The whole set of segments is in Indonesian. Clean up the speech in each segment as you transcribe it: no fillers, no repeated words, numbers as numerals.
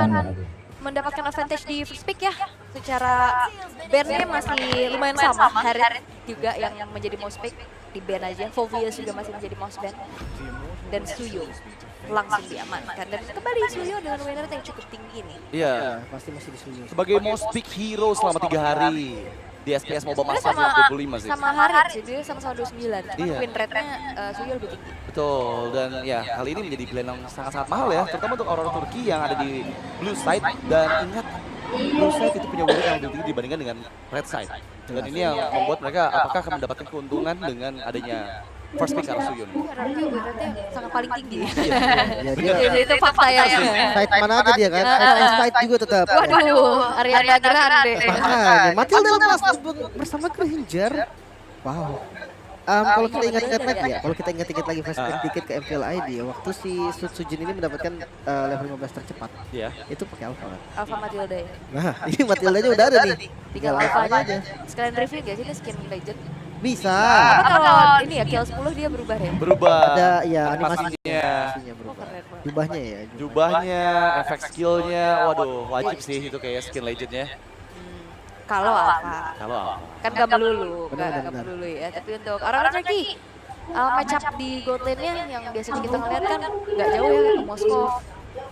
akan mendapatkan advantage di first pick ya. Secara bandnya masih lumayan sama. Harriet juga yang menjadi most pick di band aja. Fovius juga masih menjadi most band. Dan Suyo langsung diamankan. Dan kembali Suyo dengan winner yang cukup tinggi nih. Iya, Pasti masih disuruh. sebagai most pick hero selama 3 hari di SPS Mobile Sebenarnya Masters 25 sih. sama Harriet sih, dia sama-sama 29. Cuma Iya. win rate-nya Suyo lebih tinggi. Betul, dan ya kali ini menjadi pilihan yang sangat-sangat mahal ya, terutama untuk orang Turki yang ada di blue side. Dan ingat, blue side itu punya winner yang lebih tinggi dibandingkan dengan red side. Dan ini yang membuat mereka apakah akan mendapatkan keuntungan dengan adanya first pick Arasuyo nih. Rarky win rate-nya sangat paling tinggi. Ya dia Itu fakta ya. fight mana aja dia kan, fight juga tetap. Waduh, Ariana Grande. Makanya, Matilda lepas bersama Granger. Wow. Kalau kita ingat-ingat lagi ya, kalau kita ingat-ingat lagi flashback dikit ke MPL ID ya, waktu si Sujin ini mendapatkan level 15 tercepat, Iya. itu pakai alpha kan. Alpha Matilda ya. Nah, ini Matildanya udah ada nih. Tinggal alpha aja. Sekalian review gak sih ini skin legend? Bisa. Tapi kalau ini ya kill 10 dia berubah ya. Berubah Ada ya animasinya, animasinya Oh, berubah. keren banget. Jubahnya ya. jubahnya, efek skillnya, waduh wajib sih itu kayak skin legendnya. Kalau alpha. Kalau apa? Kan gak melulu, Benar, gak benar. melulu ya. Tapi untuk orang Turki, match up di gold lane-nya yang biasanya kita ngeliat kan gak jauh ya ke Moskow,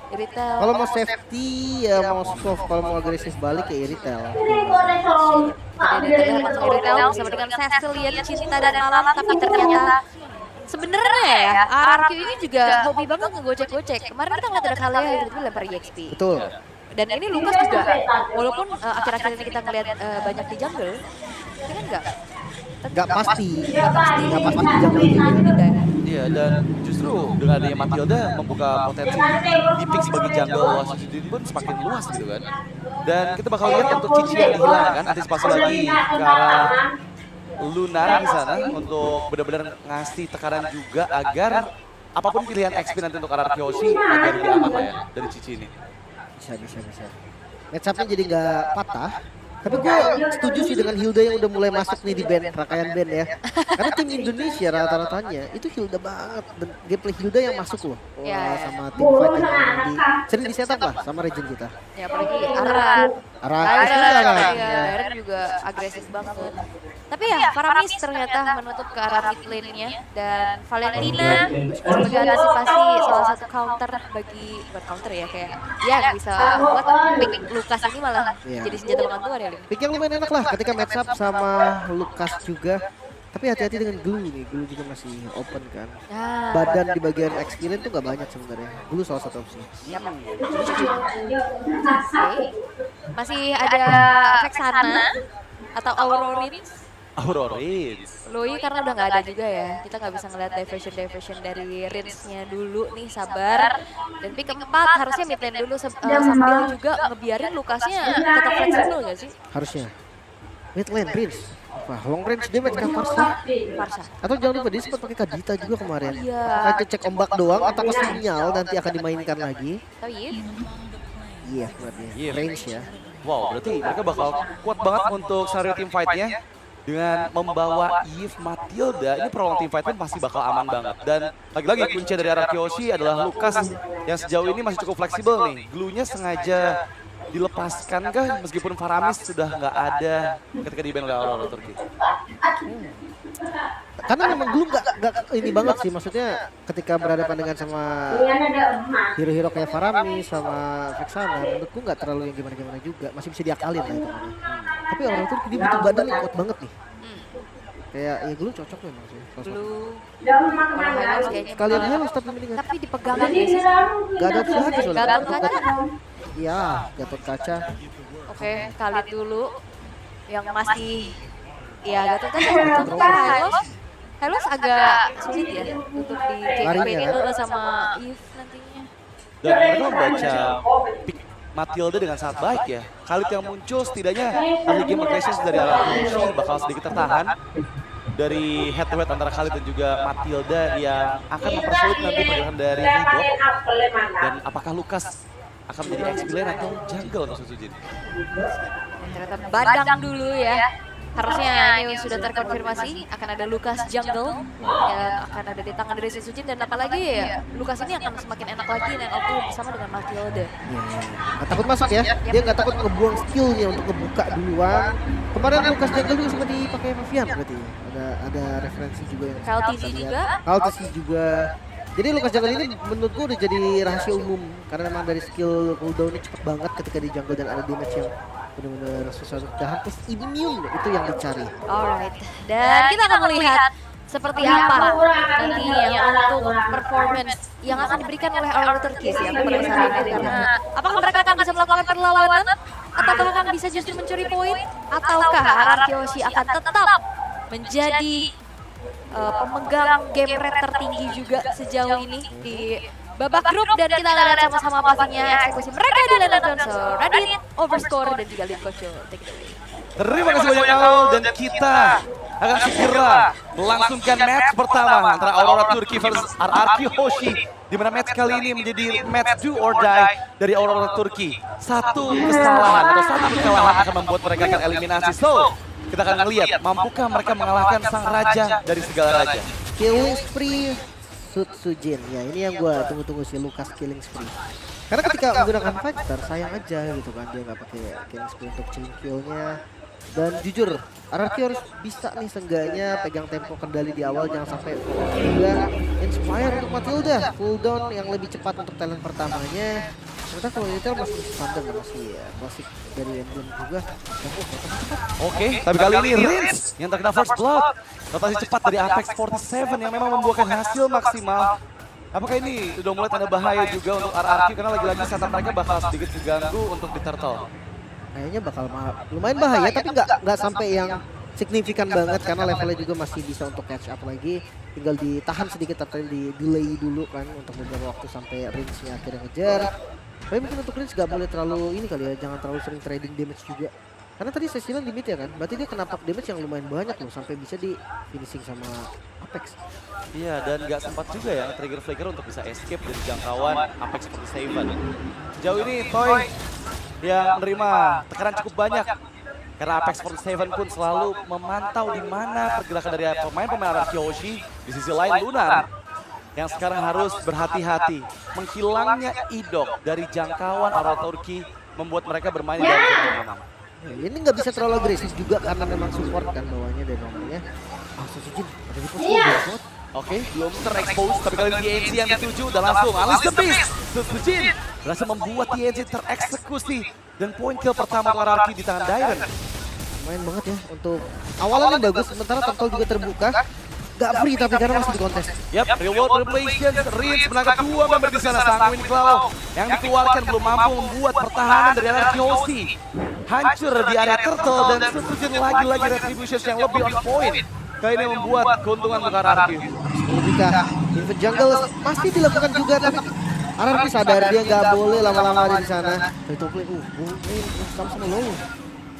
Iritel. Kalau mau safety ya mau soft, kalau mau agresif balik ya Iritel. Jadi terlihat langsung Iritel bersama dengan Cecilian Cinta dan Malam, tapi ternyata sebenarnya ya RRQ ini juga hobi banget ngegocek-gocek. Kemarin kita ngeliat ada Kalea yang tiba-tiba lempar EXP. Betul. Dan ini Lukas juga, walaupun akhir-akhir ini kita ngeliat banyak di jungle, tapi kan Gak pasti. Gak pasti. Gak pasti di jungle juga. Pindah ya. Iya, dan justru dengan adanya Matilda membuka potensi di pick sebagai jungle Washington pun semakin luas gitu kan. Dan kita bakal lihat untuk Cici yang dihilangkan, antisipasi lagi ke arah Lunar di sana untuk benar-benar ngasih tekanan juga agar apapun pilihan XP nanti untuk arah Kyoshi agar lebih aman lah ya dari Cici ini. Bisa. Match-up-nya jadi nggak patah. Tapi gue setuju sih dengan Hilda yang udah mulai masuk nih di band, rangkaian band ya. Karena tim Indonesia rata-ratanya itu Hilda banget. Dan gameplay Hilda yang masuk loh. Wah, Ya. sama tim fight yang sering di setup lah sama region kita. Ya apalagi Aran. Aaron juga agresif banget. Tapi ya Faramis ternyata menutup ke arah mid lane-nya. Dan Valentina sebagai antisipasi salah satu counter bagi, bukan counter ya kayak ya bisa buat pick Lukas ini malah Iya. jadi senjata penentuan ya Lim. Pick yang lumayan enak lah ketika match up sama Lukas juga. Tapi hati-hati dengan Glue nih, Glue juga masih open kan. Nah, Badan di bagian experience tuh gak banyak sebenarnya. Glue salah satu opsi. yap. Oke. Masih ada efek sana atau Aurorins. Aurorins. Loi karena udah nggak ada juga ya, kita nggak bisa ngeliat diversion dari Rinsnya dulu nih, sabar. Dan pick keempat harusnya mid lane dulu sambil juga ngebiarin Lukasnya tetap fleksibel gak sih? Harusnya. Mid lane Prince. Wah, long range dia match ke Farsa. Farsa. Atau jangan lupa dia sempat pakai Kadita juga kemarin. Iya. Apakah itu cek ombak doang atau ke sinyal nanti akan dimainkan lagi? Tapi Yif, Iya, buat dia. Iya. Range ya. Wow, berarti mereka bakal kuat banget untuk scenario team fight-nya. Dengan membawa Eve Matilda, ini prolong team fight pun pasti bakal aman banget. Dan lagi-lagi kunci dari arah Kyoshi adalah Lukas yang sejauh ini masih cukup fleksibel nih. Glue-nya sengaja dilepaskan kah meskipun Faramis sudah nggak ada ketika di ban oleh Aurora Turki. Karena memang Glue gak ini banget sih, maksudnya ketika berhadapan dengan sama hero-hero kayak Faramis sama Vexana, menurutku gak terlalu yang gimana-gimana juga, masih bisa diakalin lah itu. Tapi orang tuh dia butuh badan yang kuat banget nih. Kayak ya Glue cocok memang sih. Blue, kalau Hylos kayaknya Kalian harus tapi mendingan tapi dipegangan ya sih. gak ada opsi lagi soalnya. Gatot kaca. Iya, Gatot Kaca. Oke, Khalid dulu yang masih ya Gatot kaca. Hylos agak sulit ya untuk di Larinya, KP sama Eve nantinya. Dan mereka membaca pick Matilda dengan sangat baik ya. Khalid yang muncul setidaknya early game agressions dari arah Kyoshi bakal sedikit tertahan dari head to head antara Khalid dan juga Matilda yang akan mempersulit nanti pergerakan dari Nidok. Dan apakah Lukas akan menjadi XP lane atau jungle untuk Sujin? Ternyata badang dulu ya. harusnya ini sudah terkonfirmasi akan ada Lucas Jungle yang akan ada di tangan dari Sejujin, dan apalagi ya Lucas ini akan semakin enak lagi dan auto bersama dengan Matilda. Nggak takut masuk ya, dia nggak takut ngebuang skillnya untuk ngebuka duluan. Kemarin Lucas Jungle juga sempat dipakai Mavian berarti ada referensi juga yang Kyle TZ juga. Kyle TZ juga. Jadi Lucas Jungle ini menurutku udah jadi rahasia umum karena memang dari skill cooldownnya cepet banget ketika di jungle dan ada damage yang benar-benar susah untuk tahan, plus immune itu yang dicari. Alright, dan kita akan melihat seperti apa nantinya untuk performance yang akan diberikan oleh Aurora Turkish ya pada saat ini. Karena apakah mereka akan bisa melakukan perlawanan, ataukah akan bisa justru mencuri poin, ataukah Ararkyoshi akan tetap menjadi pemegang game rate tertinggi juga sejauh ini di babak grup, dan kita akan lihat sama-sama pastinya eksekusi mereka di Lena Johnson, Radit, Overscore, dan juga Lin Kocho. Take it away. Terima kasih banyak Aul, dan kita akan segera melangsungkan match pertama antara Aurora Turki versus Ararkyoshi, di mana match kali ini menjadi match do or die dari Aurora Turki. Satu kesalahan atau satu kekalahan akan membuat mereka akan eliminasi. So, kita akan melihat mampukah mereka mengalahkan sang raja dari segala raja. Killing spree Sujin, ya ini yang gue tunggu-tunggu si Lucas killing spree. Karena ketika menggunakan fighter sayang aja gitu kan, dia nggak pakai killing spree untuk killing killnya. Dan jujur, Ararki harus bisa nih seenggaknya pegang tempo kendali di awal, jangan sampai juga inspire untuk Matilda. Cooldown yang lebih cepat untuk talent pertamanya. Sementara kalau Little masih standar, masih klasik dari Emblem juga. Oke, tapi kali ini Rins yang terkena first blood. Rotasi cepat dari Apex 47 yang memang membuahkan hasil maksimal. Apakah ini sudah mulai tanda bahaya juga untuk RRQ, karena lagi-lagi setup mereka bakal sedikit diganggu untuk di turtle? Kayaknya bakal lumayan bahaya, tapi nggak sampai yang signifikan banget karena levelnya juga masih bisa untuk catch up lagi. Tinggal ditahan sedikit atau di delay dulu kan untuk beberapa waktu sampai range-nya akhirnya ngejar. Tapi mungkin untuk range nggak boleh terlalu ini kali ya, jangan terlalu sering trading damage juga. Karena tadi saya bilang di mid ya kan, berarti dia kena pop damage yang lumayan banyak loh sampai bisa di finishing sama Apex. Iya, dan nggak sempat juga ya trigger flicker untuk bisa escape dari jangkauan Apex 47. Sejauh ini Toy yang menerima tekanan cukup banyak karena Apex 47 pun selalu memantau di mana pergerakan dari pemain-pemain Ararkyoshi. Di sisi lain Lunar yang sekarang harus berhati-hati. Menghilangnya Idok dari jangkauan Aurora Turki membuat mereka bermain dalam zona aman. Ini nggak bisa terlalu agresif juga karena memang support kan bawahnya dan nomornya. Sujin ada di pos Oke, belum terexpose, tapi kali ini TNC yang dituju dan langsung Alice the Beast. Sujin berhasil membuat TNC tereksekusi dan poin kill pertama untuk Ararki di tangan Dairen. Lumayan banget ya untuk awalannya bagus, sementara total juga terbuka. Gak free tapi karena masih di kontes. Yap, reward Revelations, Rins menangkap dua member di sana. Sanguin Claw yang dikeluarkan belum mampu membuat pertahanan dari Ararkyoshi hancur di area turtle, dan Sujin lagi-lagi retributions yang lebih on point. Kali ini membuat keuntungan untuk Ararki. Jika Invade Jungle masih dilakukan juga, tapi Ararki sadar dia nggak boleh lama-lama ada di sana. Itu play, sama low.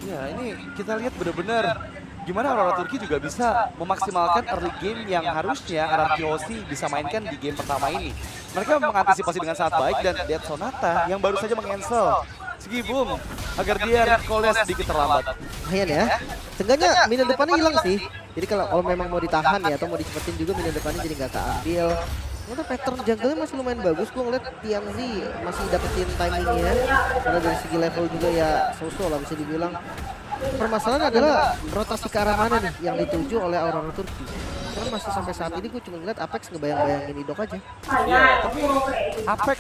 Ya, ini kita lihat benar-benar gimana Aurora Turki juga bisa memaksimalkan early game yang harusnya Ararkyoshi bisa mainkan di game pertama ini. Mereka mengantisipasi dengan sangat baik, dan Dead Sonata yang baru saja meng-cancel Segi Boom agar dia recall-nya sedikit terlambat. Lumayan ya. Seenggaknya minion depannya hilang sih. Jadi kalau memang mau ditahan ya atau mau dicepetin juga minion depannya jadi nggak keambil. Karena pattern jungle-nya masih lumayan bagus. Gue ngeliat TMZ masih dapetin timingnya. Karena dari segi level juga ya so-so lah bisa dibilang. Permasalahan adalah rotasi ke arah mana nih yang dituju oleh Aurora Turki. Karena masih sampai saat ini gue cuma ngeliat Apex ngebayang-bayangin Idok aja. Iya, tapi Apex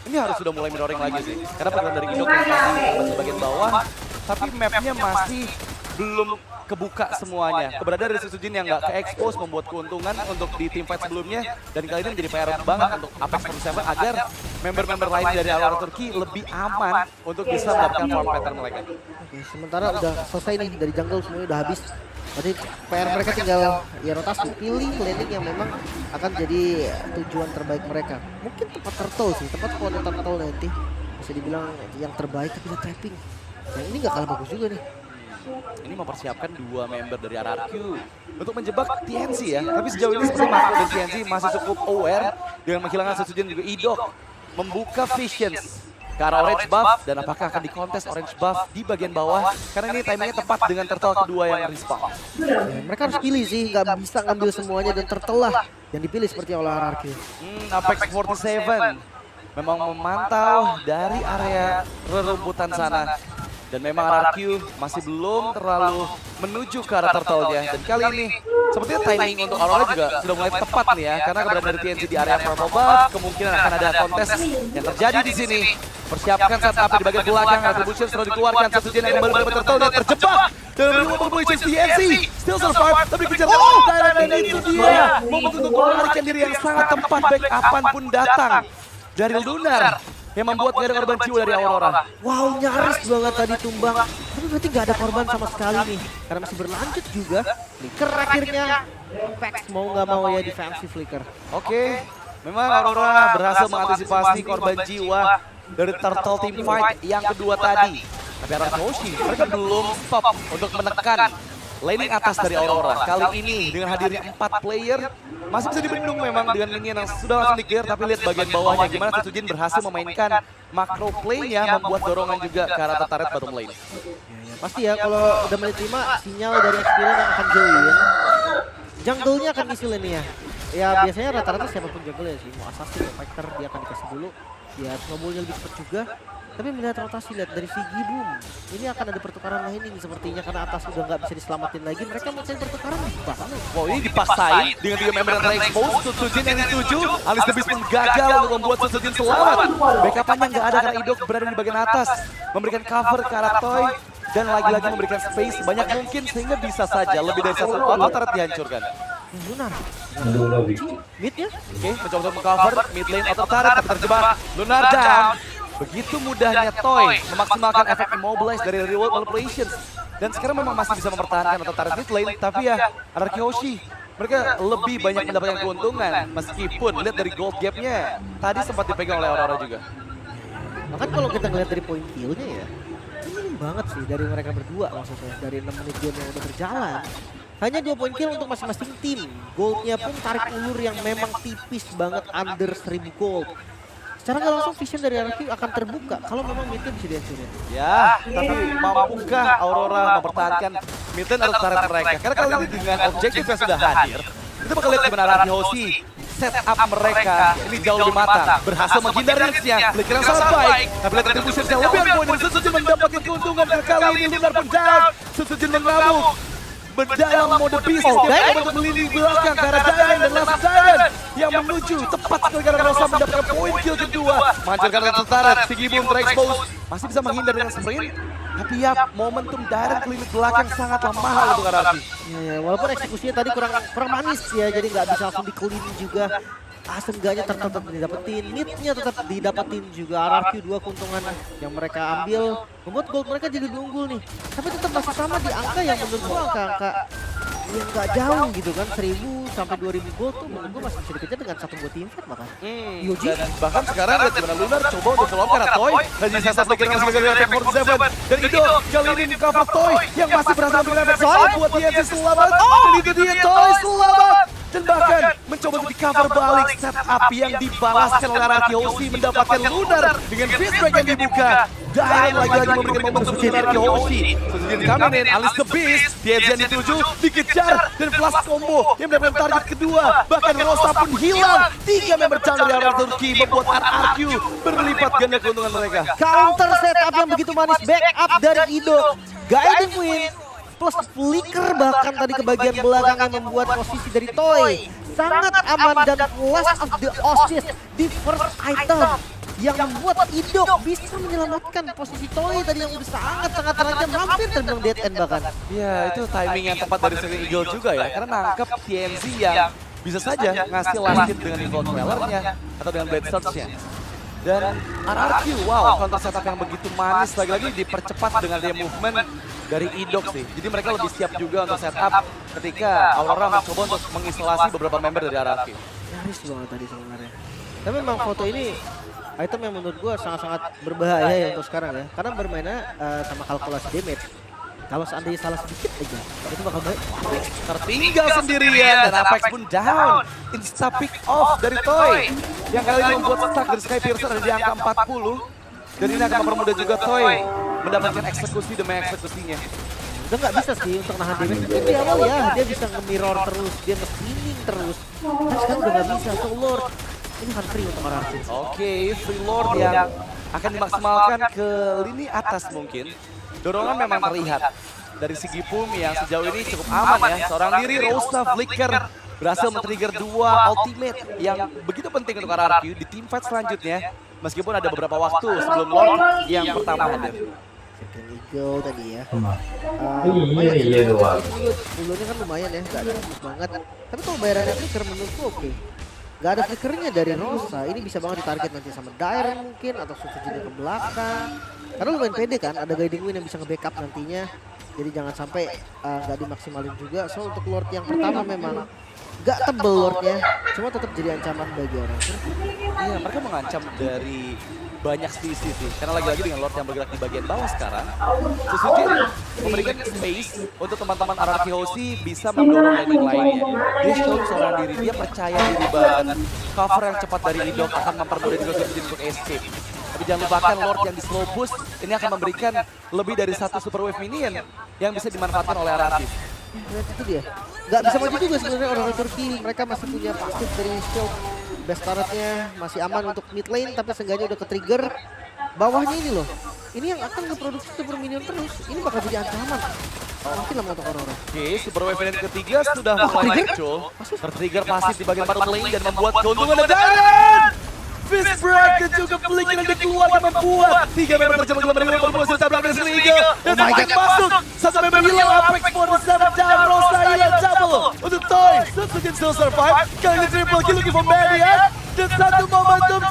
ini harus sudah mulai mirroring lagi sih. Karena pergerakan dari Idok yang tadi masih bagian bawah, tapi mapnya masih belum kebuka semuanya. Keberadaan dari Sujin yang nggak ke-expose membuat keuntungan untuk di team fight sebelumnya, dan kali ini menjadi PR banget untuk Apex 47 agar member-member lain dari Aurora Turki lebih aman untuk bisa mendapatkan farm pattern mereka. Oke, sementara udah selesai nih dari jungle, semuanya udah habis. Berarti PR mereka tinggal ya rotasi, pilih landing yang memang akan jadi tujuan terbaik mereka. Mungkin tempat turtle sih, tempat spawn turtle nanti bisa dibilang yang terbaik, tapi udah trapping. Yang ini nggak kalah bagus juga nih. Ini mempersiapkan dua member dari RRQ untuk menjebak TNC ya. Tapi sejauh ini seperti Marco dan TNC masih cukup aware dengan menghilangkan Sujin juga Idok membuka Visions ke arah orange buff. Dan apakah akan dikontes orange buff di bagian bawah? Karena ini timingnya tepat dengan turtle kedua yang respawn. Ya, mereka harus pilih sih, nggak bisa ngambil semuanya dan tertelah yang dipilih seperti oleh RRQ. Apex 47 memang memantau dari area rerumputan sana. Dan memang RRQ masih belum terlalu menuju ke arah turtle-nya. Dan kali ini sepertinya timing untuk Aurora juga sudah mulai tepat nih ya. Karena keberadaan dari TNC di area purple buff, kemungkinan akan ada kontes yang terjadi di sini. Persiapkan setup di bagian belakang, Retribution sudah dikeluarkan. Setujen yang kembali mendapat turtle dan terjebak. Dan menunggu position TNC, still survive, tapi kejar Tyrant dan itu dia. Momen untuk melarikan diri yang sangat tepat baik kapanpun datang dari Lunar. Yang membuat gak ada korban jiwa dari Aurora. Wow, nyaris banget tadi tumbang. Tapi berarti nggak ada korban sama sekali nih. Karena masih berlanjut juga. Flicker akhirnya. Vex mau nggak mau ya defensive Flicker. Oke, memang Aurora berhasil mengantisipasi korban jiwa dari Turtle Team Fight yang kedua tadi. Tapi Arakoshi, mereka belum stop untuk menekan laning atas dari Aurora. Kali ini dengan hadirnya 4 player, masih bisa dibendung memang dengan minion yang sudah langsung di-clear. Tapi lihat bagian bawahnya, gimana Setsujin berhasil memainkan macro play-nya, membuat dorongan juga ke arah turret bottom lane. Pasti ya, kalau udah mulai terima sinyal dari Experience yang akan join. Jungle-nya akan isi lane ya. Ya biasanya rata-rata siapapun jungle ya sih. Mau assassin, mau fighter, dia akan dikasih dulu. Ya snowball-nya lebih cepat juga. Tapi melihat rotasi, lihat dari Vigi Boom. Ini akan ada pertukaran lining sepertinya karena atas udah nggak bisa diselamatin lagi. Mereka mau cari pertukaran banget. Wow, ini dipaksain dengan 3 member yang ter-expose. Setsujin yang dituju, Alice the Beast pun gagal untuk membuat Setsujin selamat. Backup-nya nggak ada karena Idok berada di bagian atas. Memberikan cover ke arah Toy. Dan lagi-lagi memberikan space banyak mungkin sehingga bisa saja lebih dari satu turret dihancurkan. Lunar. Mid-nya? Oke, mencoba untuk meng-cover mid lane outer turret tapi terjebak. Lunar down. Begitu mudahnya Toy memaksimalkan efek immobilize dari reward manipulations. Dan sekarang memang masih bisa mempertahankan outer turret mid lane. Tapi ya, Arakoshi mereka lebih banyak mendapatkan keuntungan. Meskipun lihat dari gold gap-nya tadi sempat dipegang oleh Aurora juga. Bahkan kalau kita ngeliat dari point kill-nya ya, ini banget sih dari mereka berdua maksudnya. Dari 6 menit game yang udah berjalan. Hanya 2 poin kill untuk masing-masing tim. Goldnya pun tarik ulur yang memang tipis banget under 1000 gold. Secara nggak langsung vision dari RRQ akan terbuka kalau memang midnya bisa dihancurin. Ya, tapi mampukah Aurora mempertahankan mid lane atau turret mereka? Karena kali ini dengan objektif yang sudah hadir, kita bakal lihat gimana Arakoshi setup mereka ini jauh lebih matang. Berhasil menghindari hitsnya, flicker yang sangat baik. Tapi lihat retribution-nya lebih on point dan Setsujin mendapatkan keuntungan. Kali ini Lunar pun down. Setsujin mengamuk. Berdalam mode beast, dia untuk melindungi belakang ke arah Giant dan Last Giant yang menuju tepat sekali karena Rosa mendapatkan poin kill kedua. Menghancurkan Red Turret, Vigi Boom ter-expose, masih bisa menghindar dengan sprint. Tapi ya, momentum direct klinik belakang sangatlah mahal untuk RRQ. Ya, walaupun eksekusinya tadi kurang manis ya, jadi nggak bisa langsung di-clean juga. Seenggaknya tetap didapetin, mid-nya tetap didapetin juga. RRQ 2 keuntungan yang mereka ambil membuat gold mereka jadi unggul nih. Tapi tetap masih sama di angka yang menurut gua angka yang nggak jauh gitu kan, 1000 sampai 2000 gold tuh menurut gua masih bisa dikejar dengan satu buat team fight bahkan. Dan bahkan sekarang lihat gimana Lunar coba untuk follow up karena Toy dan jadi sasa flicker yang masih mengejar efek 47 dan itu kali ini cover Toy yang masih berhasil mengejar efek Toy buat TNC selamat. Oh, itu dia Toy selamat. Dan bahkan mencoba untuk di-cover balik setup yang dibalaskan oleh Arakoshi mendapatkan Lunar dengan fist break yang dibuka. Dan lagi-lagi memberikan momen untuk Arakoshi. Setsujin coming in, Alice the Beast, TNC yang dituju, dikejar dan flash combo yang mendapatkan target kedua. Bahkan Rosa pun hilang. 3 member channel dari arah Turki membuat RRQ berlipat ganda keuntungan mereka. Counter setup yang begitu manis, backup dari Ido, guiding win. Plus flicker bahkan tadi ke bagian belakang yang membuat posisi dari Toy sangat aman dan last of the assist di first item yang membuat Ido bisa menyelamatkan posisi Toy tadi yang udah sangat-sangat terancam, hampir terbilang dead end bahkan. Ya, itu timing yang tepat dari Second Eagle juga ya, karena nangkep TNC yang bisa saja ngasih last hit dengan Eagle Trailer-nya atau dengan Blade Surge-nya. Dan RRQ, wow, counter setup yang begitu manis, lagi-lagi dipercepat dengan dia movement dari Idok sih. Jadi mereka lebih siap juga untuk setup ketika Aurora mencoba untuk mengisolasi beberapa member dari RRQ. Nyaris banget tadi sebenarnya. Tapi memang foto ini item yang menurut gua sangat-sangat berbahaya ya untuk sekarang ya. Karena bermainnya sama kalkulasi damage. Kalau seandainya salah sedikit aja, itu bakal baik. Tertinggal sendirian dan Apex pun down. Insta pick off dari Toy yang kali ini membuat stuck dari Sky Piercer ada di angka 40. Dan ini akan mempermudah juga Toy mendapatkan eksekusi demi eksekusinya. Udah nggak bisa sih untuk nahan damage. Di awal ya dia bisa nge-mirror terus, dia nge-spinning terus. Kan sekarang udah nggak bisa. So Lord, ini kan free untuk RRQ. Oke, Free Lord yang akan dimaksimalkan ke lini atas mungkin. Dorongan memang terlihat dari segi Pum yang sejauh ini cukup aman ya. Seorang diri Rosa Flicker berhasil men-trigger 2 ultimate yang begitu penting untuk RRQ di teamfight selanjutnya. Meskipun ada beberapa waktu sebelum Lord yang pertama hadir. Second Eagle tadi ya. Iya doang. Dulunya kan lumayan ya, nggak ada bagus banget. Tapi kalau bayarannya flicker menurutku oke. Nggak ada flickernya dari Rosa, ini bisa banget ditarget nanti sama Dire mungkin atau Suzuki ke belakang. Karena lumayan pede kan, ada Guiding Wind yang bisa nge-backup nantinya. Jadi jangan sampai nggak dimaksimalin juga. So untuk Lord yang pertama memang nggak tebel Lordnya, cuma tetap jadi ancaman bagi orang. Iya, mereka mengancam dari banyak sisi sih. Karena lagi-lagi dengan Lord yang bergerak di bagian bawah sekarang, Suzuki memberikan space untuk teman-teman RRQ Hoshi bisa mendorong laning lainnya. Dia show seorang diri, dia percaya diri banget. Cover yang cepat dari Idok akan mempermudah juga Suzuki untuk escape. Tapi jangan lupakan Lord yang di slow boost ini akan memberikan lebih dari 1 super wave minion yang bisa dimanfaatkan oleh RRQ. Itu dia. Nggak bisa maju juga sebenarnya orang Turki. Mereka masih punya pasif dari Shield. Best turretnya masih aman untuk mid lane, tapi seenggaknya udah ke-trigger. Bawahnya ini loh. Ini yang akan ngeproduksi super minion terus. Ini bakal jadi ancaman. Mungkin lama untuk orang-orang. Oke, super wave minion ketiga sudah mulai muncul. Tertrigger pasif di bagian bottom lane dan membuat keuntungan dan Fist Break dan juga Flicker yang dikeluarkan membuat 3 member terjebak dalam berposisi tabrak dari Sligo. Dan semakin masuk, satu member hilang Apex for the 7 down, Rosa hilang double. Untuk Toy, Suzuki still survive, kali ini triple kill looking for Marian. Dan satu momentum